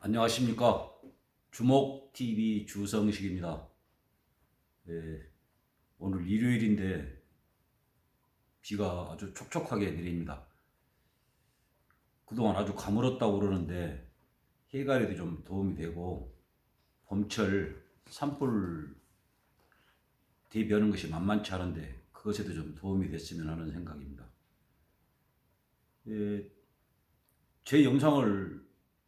안녕하십니까. 주목TV 주성식입니다. 네, 오늘 일요일인데 비가 아주 촉촉하게 내립니다. 그동안 아주 가물었다고 그러는데 해갈에도 좀 도움이 되고 봄철 산불 대비하는 것이 만만치 않은데 그것에도 좀 도움이 됐으면 하는 생각입니다. 예, 제 영상을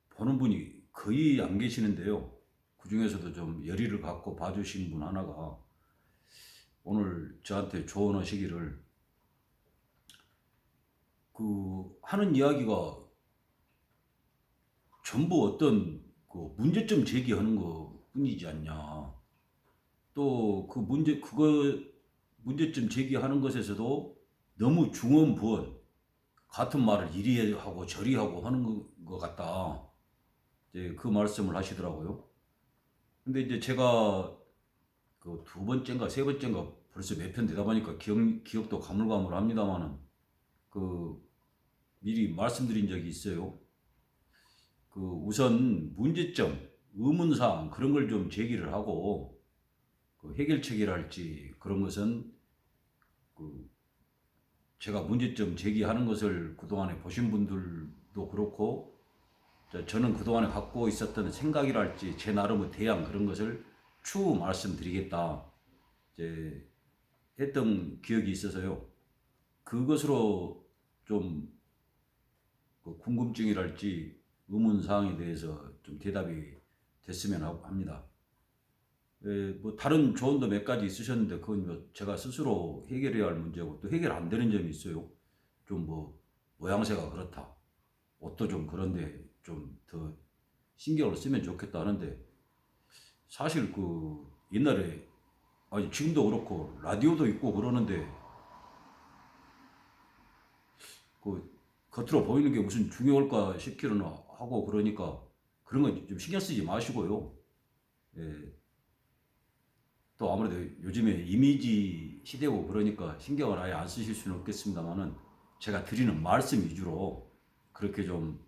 보는 분이 거의 안 계시는데요. 그 중에서도 좀 열의를 갖고 봐주신 분 하나가 오늘 저한테 조언하시기를 하는 이야기가 전부 어떤 문제점 제기하는 거 뿐이지 않냐. 또 문제점 제기하는 것에서도 너무 중언부언 같은 말을 이리 하고 저리 하고 하는 것 같다. 이제 그 말씀을 하시더라고요. 근데 이제 제가 그 두 번째인가 세 번째인가 벌써 몇 편 되다 보니까 기억도 가물가물합니다만은 그 미리 말씀드린 적이 있어요. 우선 문제점, 의문사항 그런 걸 좀 제기를 하고 해결책이랄지 그런 것은 그 제가 문제점 제기하는 것을 그동안에 보신 분들도 그렇고 저는 그동안에 갖고 있었던 생각이랄지 제 나름의 대안 그런 것을 추후 말씀드리겠다 이제 했던 기억이 있어서요. 그것으로 좀 궁금증이랄지 의문사항에 대해서 좀 대답이 됐으면 합니다. 뭐 다른 조언도 몇 가지 있으셨는데 그건 뭐 제가 스스로 해결해야 할 문제고 또 해결 안 되는 점이 있어요. 좀 모양새가 그렇다. 옷도 좀 그런데 좀 더 신경을 쓰면 좋겠다 하는데 사실 옛날에 아니 지금도 그렇고 라디오도 있고 그러는데 겉으로 보이는 게 무슨 중요할까 싶기는 하고 그러니까 그런 건 좀 신경 쓰지 마시고요. 예, 또 아무래도 요즘에 이미지 시대고 그러니까 신경을 아예 안 쓰실 수는 없겠습니다만은 제가 드리는 말씀 위주로 그렇게 좀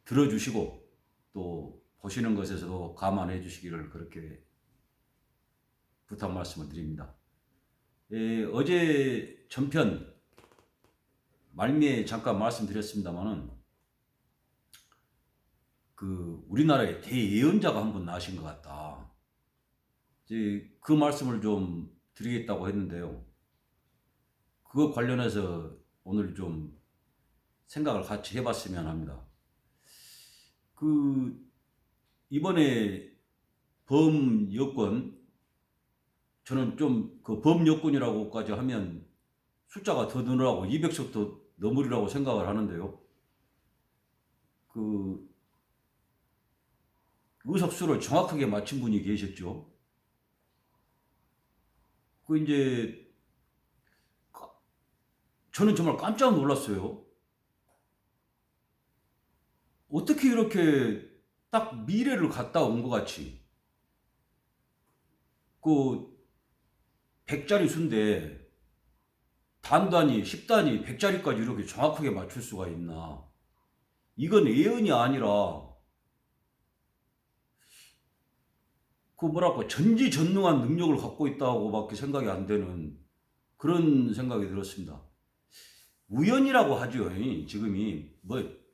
들어주시고 또 보시는 것에서도 감안해 주시기를 그렇게 부탁 말씀을 드립니다. 예, 어제 전편 말미에 잠깐 말씀드렸습니다만은 우리나라에 대예언자가 한 분 나신 것 같다. 이제 그 말씀을 좀 드리겠다고 했는데요. 그거 관련해서 오늘 좀 생각을 같이 해봤으면 합니다. 이번에 범여권, 저는 좀 범여권이라고까지 하면 숫자가 더 늘어나고 200석도 넘으리라고 생각을 하는데요. 의석수를 정확하게 맞힌 분이 계셨죠. 이제 저는 정말 깜짝 놀랐어요. 어떻게 이렇게 딱 미래를 갔다 온 것 같이 그 100자리 수인데 단단히 10단위 100자리까지 이렇게 정확하게 맞출 수가 있나. 이건 예언이 아니라 전지전능한 능력을 갖고 있다고밖에 생각이 안 되는 그런 생각이 들었습니다. 우연이라고 하죠. 지금이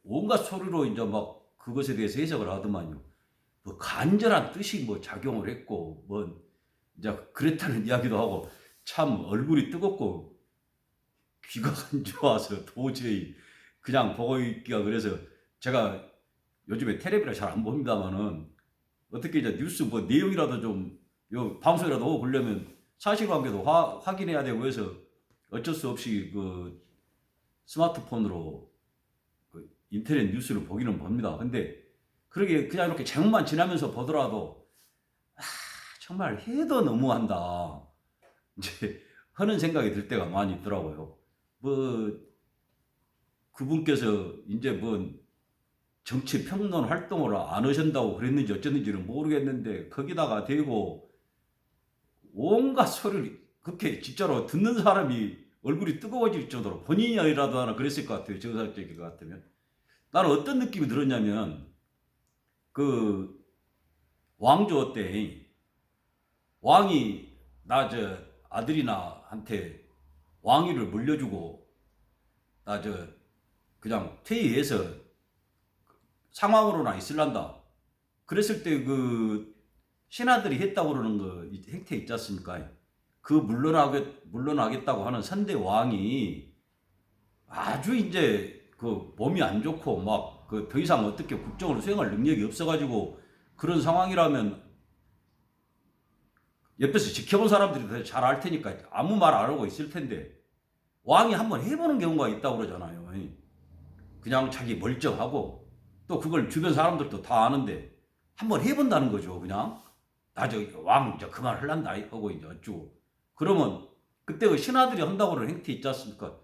온갖 소리로 이제 막 그것에 대해서 해석을 하더만요. 간절한 뜻이 작용을 했고 이제 그랬다는 이야기도 하고 참 얼굴이 뜨겁고 귀가 안 좋아서 도저히 그냥 보고 있기가 그래서 제가 요즘에 텔레비를 잘 안 봅니다만은 어떻게 이제 뉴스 내용이라도 좀 방송이라도 오고 그러려면 사실관계도 확인해야 되고 해서 어쩔 수 없이 스마트폰으로 인터넷 뉴스를 보기는 봅니다. 근데 그러게 그냥 이렇게 제목만 지나면서 보더라도 정말 해도 너무한다 이제 하는 생각이 들 때가 많이 있더라고요. 그분께서 이제 정치 평론 활동을 안 하신다고 그랬는지 어쨌는지는 모르겠는데 거기다가 대고 온갖 소리를 그렇게 진짜로 듣는 사람이 얼굴이 뜨거워질 정도로 본인이라도 하나 그랬을 것 같아요. 정상적인 것 같으면. 나는 어떤 느낌이 들었냐면 그 왕조 때 왕이 나 저 아들이나 한테 왕위를 물려주고 나 저 그냥 퇴위해서 상황으로나 있을란다. 그랬을 때 그 신하들이 했다고 그러는 그 행태 있지 않습니까? 그 물러나겠다고 하는 선대 왕이 아주 이제 그 몸이 안 좋고 막 그 더 이상 어떻게 국정을 수행할 능력이 없어가지고 그런 상황이라면 옆에서 지켜본 사람들이 더 잘 알 테니까 아무 말 안 하고 있을 텐데 왕이 한번 해보는 경우가 있다고 그러잖아요. 그냥 자기 멀쩡하고 또 그걸 주변 사람들도 다 아는데 한번 해본다는 거죠. 그냥 나 저기 왕 이제 그만할란다 하고 이제 어쩌고 그러면 그때 그 신하들이 한다고 하는 행태 있지 않습니까?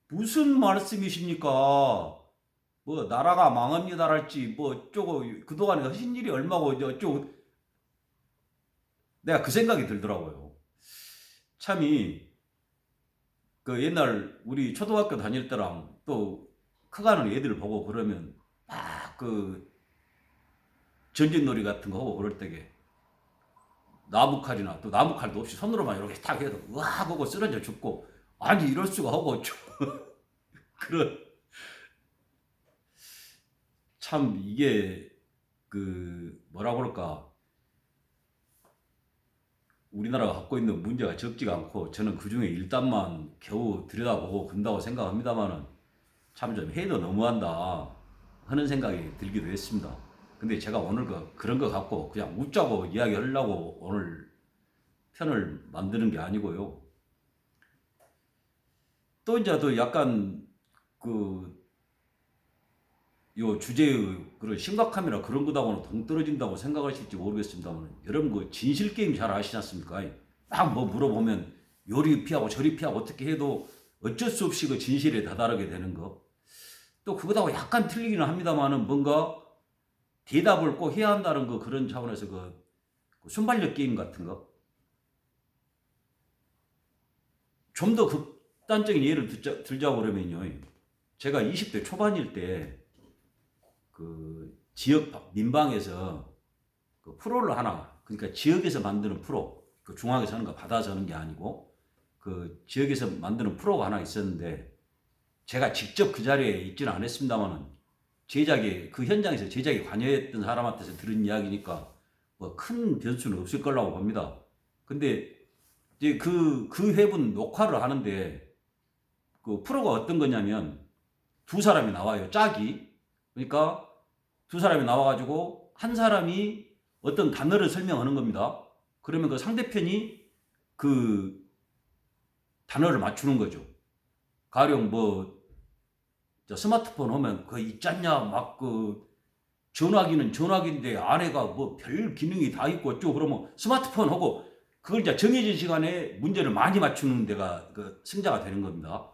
무슨 말씀이십니까? 뭐 나라가 망합니다랄지 뭐 어쩌고 그동안에 하신 일이 얼마고 이제 어쩌고 내가 그 생각이 들더라고요. 참이 그 옛날 우리 초등학교 다닐 때랑 또 커가는 애들 보고 그러면 막 그 전진놀이 같은 거 하고 그럴 때게 나무칼이나 또 나무칼도 없이 손으로만 이렇게 탁 해도 으악 하고 쓰러져 죽고 아니 이럴 수가 하고 그런 참 이게 그 뭐라 그럴까 우리나라가 갖고 있는 문제가 적지가 않고 저는 그 중에 일단만 겨우 들여다보고 군다고 생각합니다만은 참 좀 해도 너무한다 하는 생각이 들기도 했습니다. 근데 제가 오늘 그런 거 갖고 그냥 웃자고 이야기하려고 오늘 편을 만드는 게 아니고요. 또 이제 또 약간 그 요 주제의 그런 심각함이나 그런 거하고는 동떨어진다고 생각하실지 모르겠습니다만 여러분 그 진실 게임 잘 아시지 않습니까? 막 뭐 물어보면 요리 피하고 저리 피하고 어떻게 해도 어쩔 수 없이 그 진실에 다다르게 되는 거. 또 그거하고 약간 틀리기는 합니다만은 뭔가 대답을 꼭 해야 한다는 거 그런 차원에서 그 순발력 게임 같은 거. 좀 더 극단적인 예를 들자고 그러면요. 제가 20대 초반일 때 그 지역 민방에서 그 프로를 하나 그러니까 지역에서 만드는 프로 그 중앙에서 하는 거 받아서 하는 게 아니고 그 지역에서 만드는 프로가 하나 있었는데 제가 직접 그 자리에 있지는 않았습니다만은 제작에 그 현장에서 제작에 관여했던 사람한테서 들은 이야기니까 뭐 큰 변수는 없을 거라고 봅니다. 근데 이제 그 회분 녹화를 하는데 그 프로가 어떤 거냐면 두 사람이 나와요. 짝이. 그러니까 두 사람이 나와가지고 한 사람이 어떤 단어를 설명하는 겁니다. 그러면 그 상대편이 그 단어를 맞추는 거죠. 가령 뭐 스마트폰 하면 그 있잖냐 막 그 전화기는 전화기인데 안에가 뭐 별 기능이 다 있고 어쩌고 그러면 스마트폰 하고 그걸 이제 정해진 시간에 문제를 많이 맞추는 데가 그 승자가 되는 겁니다.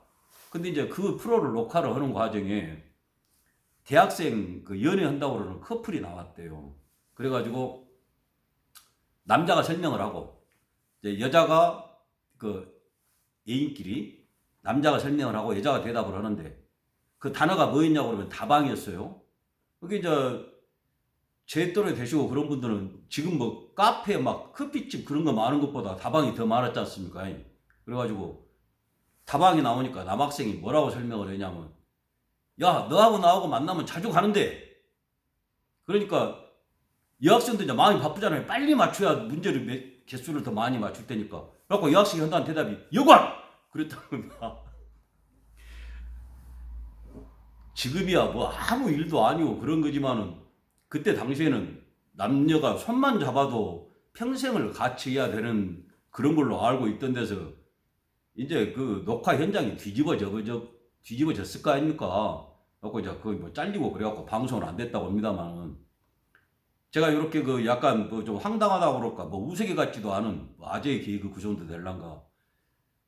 근데 이제 그 프로를 녹화를 하는 과정에 대학생 그 연애한다고 그러는 커플이 나왔대요. 그래가지고 남자가 설명을 하고 이제 여자가 그 애인끼리 남자가 설명을 하고 여자가 대답을 하는데 그 단어가 뭐였냐고 그러면 다방이었어요. 그게 이제 제 또래 되시고 그런 분들은 지금 뭐 카페 막 커피집 그런 거 많은 것보다 다방이 더 많았지 않습니까? 그래가지고 다방이 나오니까 남학생이 뭐라고 설명을 했냐면 야 너하고 나하고 만나면 자주 가는데 그러니까 여학생도 이제 마음이 바쁘잖아요. 빨리 맞춰야 문제를 개수를 더 많이 맞출 테니까. 그래갖고 여학생이 한다는 대답이 여관! 그랬다고 합니다. 지금이야 뭐 아무 일도 아니고 그런 거지만은 그때 당시에는 남녀가 손만 잡아도 평생을 같이 해야 되는 그런 걸로 알고 있던 데서 이제 그 녹화 현장이 뒤집어졌을 거 아닙니까? 그래갖고 이제 거의 뭐 잘리고 그래갖고 방송은 안 됐다고 합니다만은 제가 이렇게 그 약간 뭐 좀 황당하다고 그럴까 뭐 우스개 같지도 않은 뭐 아재의 개그 그 정도 될란가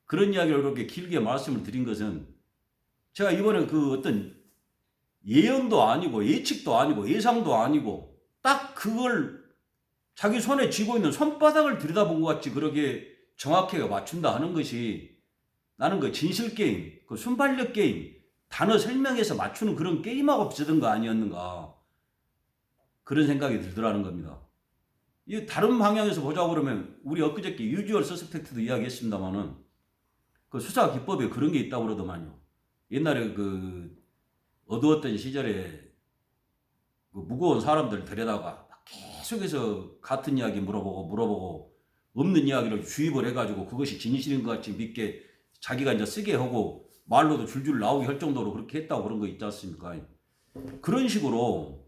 그런 이야기를 이렇게 길게 말씀을 드린 것은 제가 이번에 그 어떤 예언도 아니고 예측도 아니고 예상도 아니고 딱 그걸 자기 손에 쥐고 있는 손바닥을 들여다본 것 같이 그렇게 정확하게 맞춘다 하는 것이 나는 그 진실 게임, 그 순발력 게임, 단어 설명해서 맞추는 그런 게임하고 비슷한 거 아니었는가. 그런 생각이 들더라는 겁니다. 이 다른 방향에서 보자고 그러면 우리 엊그저께 유주얼 서스펙트도 이야기했습니다만은 그 수사 기법에 그런 게 있다고 그러더만요. 옛날에 그 어두웠던 시절에 그 무거운 사람들 데려다가 계속해서 같은 이야기 물어보고 없는 이야기를 주입을 해가지고 그것이 진실인 것 같이 믿게 자기가 이제 쓰게 하고 말로도 줄줄 나오게 할 정도로 그렇게 했다고 그런 거 있지 않습니까? 그런 식으로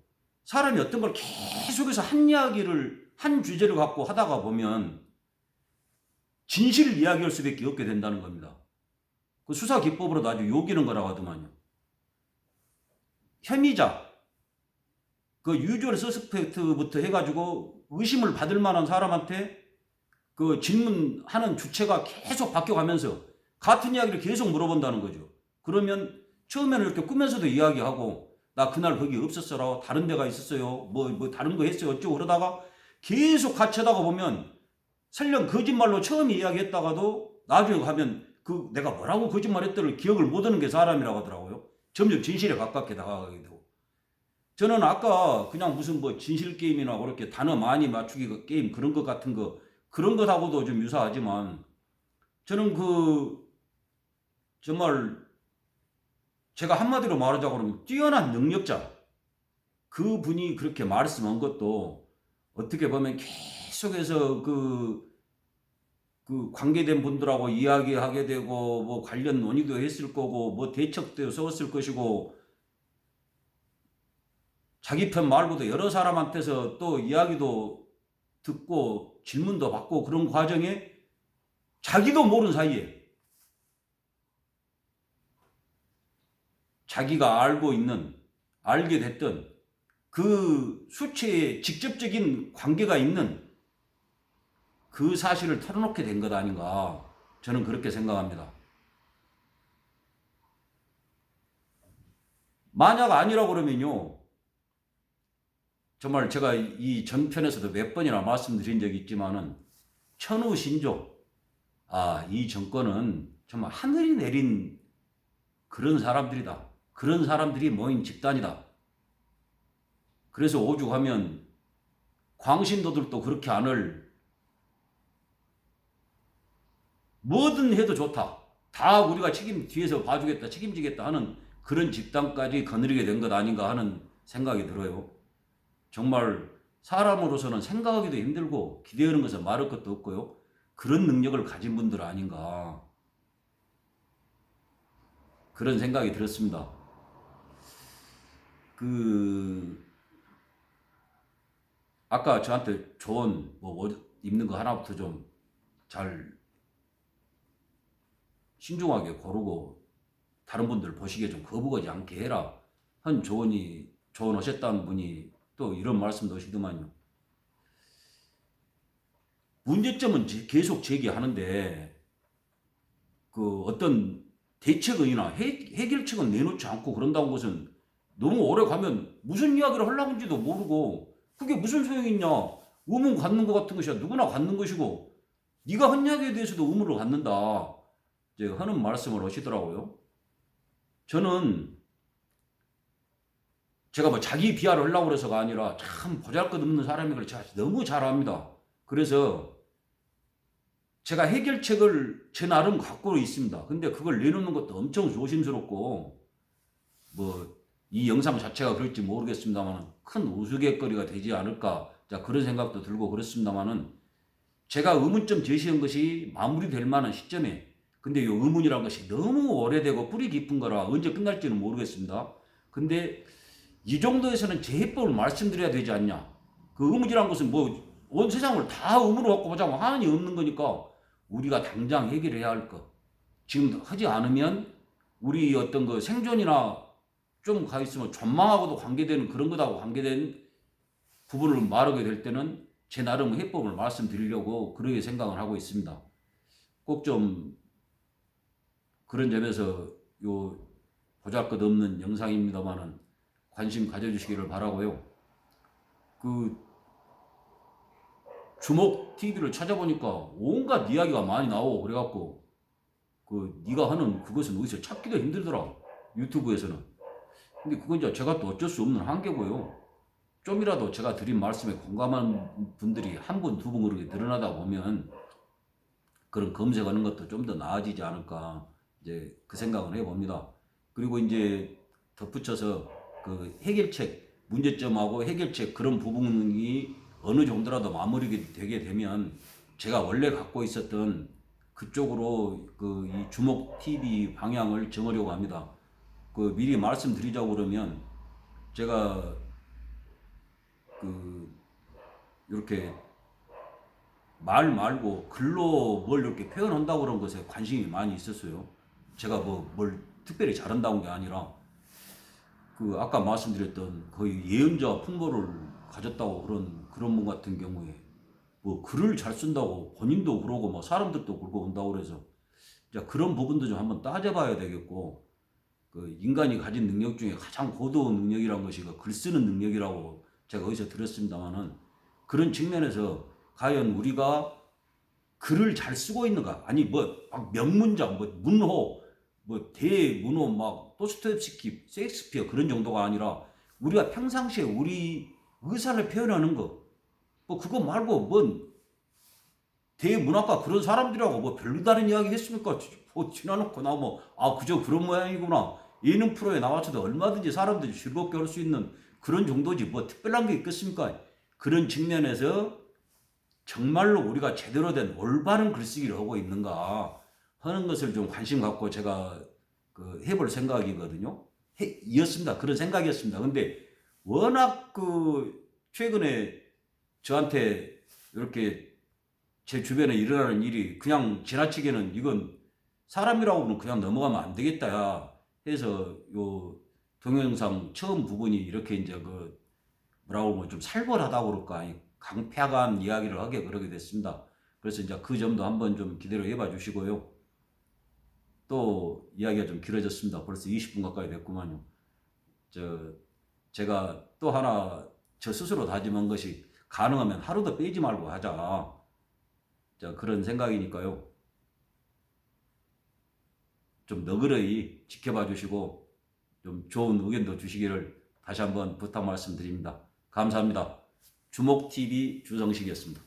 사람이 어떤 걸 계속해서 한 주제를 갖고 하다가 보면 진실을 이야기할 수밖에 없게 된다는 겁니다. 그 수사 기법으로도 아주 요기는 거라고 하더만요. 혐의자, 그 유주얼 서스펙트부터 해가지고 의심을 받을 만한 사람한테 그 질문하는 주체가 계속 바뀌어가면서 같은 이야기를 계속 물어본다는 거죠. 그러면 처음에는 이렇게 꾸면서도 이야기하고 나 그날 거기 없었어라, 다른 데가 있었어요, 뭐 다른 거 했어요 어쩌고 그러다가 계속 같이 하다가 보면 설령 거짓말로 처음에 이야기했다가도 나중에 가면 그 내가 뭐라고 거짓말했더니 기억을 못하는 게 사람이라고 하더라고요. 점점 진실에 가깝게 다가가게 되고. 저는 아까 그냥 무슨 뭐 진실 게임이나 그렇게 단어 많이 맞추기 게임 그런 것 같은 거 그런 것하고도 좀 유사하지만 저는 그 정말 제가 한마디로 말하자고 그러면 뛰어난 능력자 그 분이 그렇게 말씀한 것도 어떻게 보면 계속해서 그 관계된 분들하고 이야기하게 되고 뭐 관련 논의도 했을 거고 뭐 대책도 세웠을 것이고 자기 편 말고도 여러 사람한테서 또 이야기도 듣고 질문도 받고 그런 과정에 자기도 모르는 사이에 자기가 알게 됐던 그 수치에 직접적인 관계가 있는 그 사실을 털어놓게 된 것 아닌가 저는 그렇게 생각합니다. 만약 아니라고 그러면요 정말 제가 이 전편에서도 몇 번이나 말씀드린 적이 있지만은 천우신조 이 정권은 정말 하늘이 내린 그런 사람들이다. 그런 사람들이 모인 집단이다. 그래서 오죽하면 광신도들도 그렇게 안을 뭐든 해도 좋다. 다 우리가 뒤에서 봐주겠다, 책임지겠다 하는 그런 집단까지 거느리게 된 것 아닌가 하는 생각이 들어요. 정말 사람으로서는 생각하기도 힘들고 기대하는 것은 말할 것도 없고요. 그런 능력을 가진 분들 아닌가 그런 생각이 들었습니다. 아까 저한테 좋은 옷 입는 거 하나부터 좀 잘 신중하게 고르고 다른 분들 보시기에 좀 거부하지 않게 해라 한 조언하셨다는 분이 또 이런 말씀도 하시더만요. 문제점은 계속 제기하는데 그 어떤 대책의나 해결책은 내놓지 않고 그런다는 것은 너무 오래 가면 무슨 이야기를 하려고 하는지도 모르고 그게 무슨 소용이 있냐. 의문 갖는 것 같은 것이야 누구나 갖는 것이고 네가 한 이야기에 대해서도 의문을 갖는다 이제 하는 말씀을 하시더라고요. 저는 제가 뭐 자기 비하를 하려고 해서가 아니라 참 보잘것없는 사람인 걸 제가 너무 잘 압니다. 그래서 제가 해결책을 제 나름 갖고 있습니다. 근데 그걸 내놓는 것도 엄청 조심스럽고 뭐 이 영상 자체가 그럴지 모르겠습니다만 큰 우스갯거리가 되지 않을까 그런 생각도 들고 그렇습니다만은 제가 의문점 제시한 것이 마무리될 만한 시점에 근데 이 의문이라는 것이 너무 오래되고 뿌리 깊은 거라 언제 끝날지는 모르겠습니다. 근데 이 정도에서는 제 해법을 말씀드려야 되지 않냐. 그 의문이라는 것은 뭐 온 세상을 다 의문으로 갖고 보자면 하나님 없는 거니까 우리가 당장 해결해야 할 것. 지금 하지 않으면 우리 어떤 그 생존이나 좀 가 있으면 전망하고도 관계되는 그런 것하고 관계된 부분을 말하게 될 때는 제 나름의 해법을 말씀드리려고 그렇게 생각을 하고 있습니다. 꼭 좀 그런 점에서 요 보잘것없는 영상입니다만은 관심 가져주시기를 바라고요. 주목 TV를 찾아보니까 온갖 이야기가 많이 나오고 그래갖고 네가 하는 그것은 어디서 찾기도 힘들더라 유튜브에서는. 근데 그건 이제 제가 또 어쩔 수 없는 한계고요. 좀이라도 제가 드린 말씀에 공감한 분들이 한 분, 두 분 그렇게 늘어나다 보면 그런 검색하는 것도 좀 더 나아지지 않을까 이제 그 생각을 해봅니다. 그리고 이제 덧붙여서 그 해결책, 문제점하고 해결책 그런 부분이 어느 정도라도 마무리가 되게 되면 제가 원래 갖고 있었던 그쪽으로 그 이 주목 TV 방향을 정하려고 합니다. 그 미리 말씀드리자고 그러면 제가 그 이렇게 말 말고 글로 뭘 이렇게 표현한다고 그런 것에 관심이 많이 있었어요. 제가 뭐 뭘 특별히 잘한다는 게 아니라 그 아까 말씀드렸던 거의 예언자 풍모를 가졌다고 그런 분 같은 경우에 뭐 글을 잘 쓴다고 본인도 그러고 뭐 사람들도 그러고 온다고 그래서 자 그런 부분도 좀 한번 따져봐야 되겠고 그 인간이 가진 능력 중에 가장 고도의 능력이란 것이 글 쓰는 능력이라고 제가 어디서 들었습니다만은 그런 측면에서 과연 우리가 글을 잘 쓰고 있는가? 아니 뭐 막 명문장, 뭐 문호, 뭐 대문호 막 도스토옙스키, 셰익스피어 그런 정도가 아니라 우리가 평상시에 우리 의사를 표현하는 거, 뭐 그거 말고 뭔 대문학가 그런 사람들하고 뭐 별다른 이야기 했습니까? 뭐 지나놓고 나 뭐 아 그저 그런 모양이구나. 예능 프로에 나와서도 얼마든지 사람들이 즐겁게 할 수 있는 그런 정도지 뭐 특별한 게 있겠습니까? 그런 측면에서 정말로 우리가 제대로 된 올바른 글쓰기를 하고 있는가 하는 것을 좀 관심 갖고 제가 그 해볼 생각이거든요. 이었습니다. 그런 생각이었습니다. 근데 워낙 그 최근에 저한테 이렇게 제 주변에 일어나는 일이 그냥 지나치게는 이건 사람이라고는 그냥 넘어가면 안 되겠다 해서 요 동영상 처음 부분이 이렇게 이제 그 뭐라고 하면 좀 살벌하다고 그럴까 강팍한 이야기를 하게 그러게 됐습니다. 그래서 이제 그 점도 한번 좀 기대를 해봐 주시고요. 또 이야기가 좀 길어졌습니다. 벌써 20분 가까이 됐구만요. 제가 또 하나 저 스스로 다짐한 것이 가능하면 하루도 빼지 말고 하자. 그런 생각이니까요. 좀 너그러이 지켜봐 주시고 좀 좋은 의견도 주시기를 다시 한번 부탁 말씀드립니다. 감사합니다. 주목TV 주성식이었습니다.